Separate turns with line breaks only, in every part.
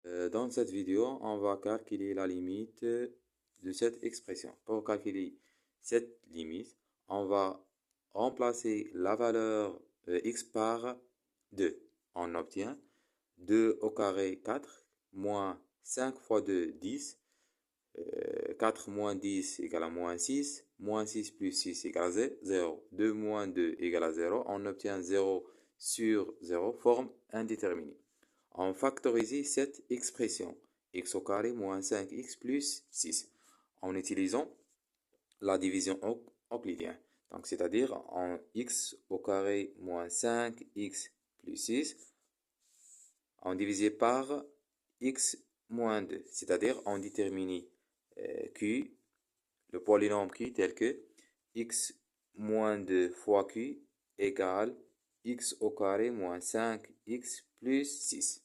Dans cette vidéo, on va calculer la limite de cette expression. Pour calculer cette limite, on va remplacer la valeur x par 2. On obtient 2 au carré 4, moins 5 fois 2, 10. 4 moins 10 égale à moins 6. Moins 6 plus 6 égale à 0. 2 moins 2 égale à 0. On obtient 0 sur 0, forme indéterminée. On factorise cette expression x au carré moins 5x plus 6 en utilisant la division euclidienne. Donc, c'est-à-dire en x au carré moins 5x plus 6, on divise par x moins 2, c'est-à-dire on détermine q, le polynôme q tel que x moins 2 fois q égale x au carré moins 5x plus 6.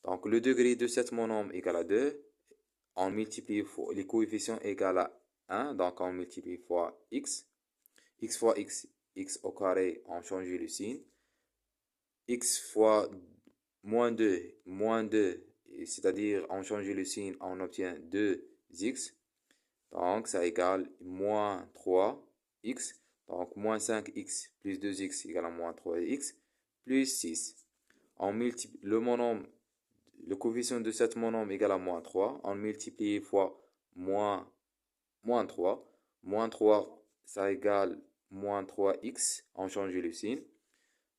Donc, le degré de cet monôme égale à 2. On multiplie les coefficients égale à 1. Donc, on multiplie fois x. X fois x, x au carré, on change le signe. X fois moins 2, c'est-à-dire on change le signe, on obtient 2x. Donc, ça égale moins 3x. Donc, moins 5x plus 2x égale à moins 3x plus 6. On multiplie le coefficient de cet monôme égale à moins 3. On multiplie fois moins 3. Moins 3, ça égale moins 3x. On change le signe.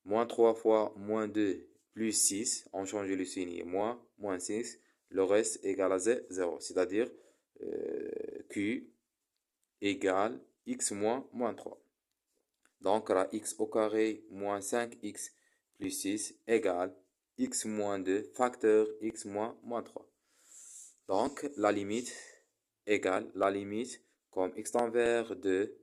Moins 3 fois moins 2 plus 6. On change le signe et moins 6. Le reste égale à 0. C'est-à-dire q égale x moins 3. Donc, la x au carré moins 5x plus 6 égale x moins 2 facteur x moins 3. Donc, la limite égale la limite comme x envers 2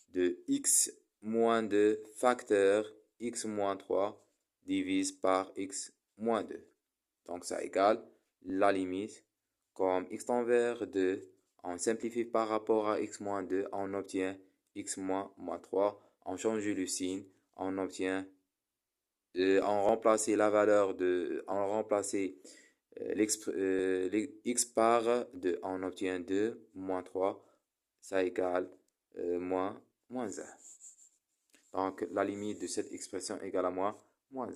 de x moins 2 facteur x moins 3 divise par x moins 2. Donc, ça égale la limite comme x envers 2. On simplifie par rapport à x moins 2, on obtient x moins 3. On change le signe, on obtient, on remplace la valeur de, on remplace x par 2, on obtient 2 moins 3, ça égale moins 1. Donc, la limite de cette expression égale à moins 1.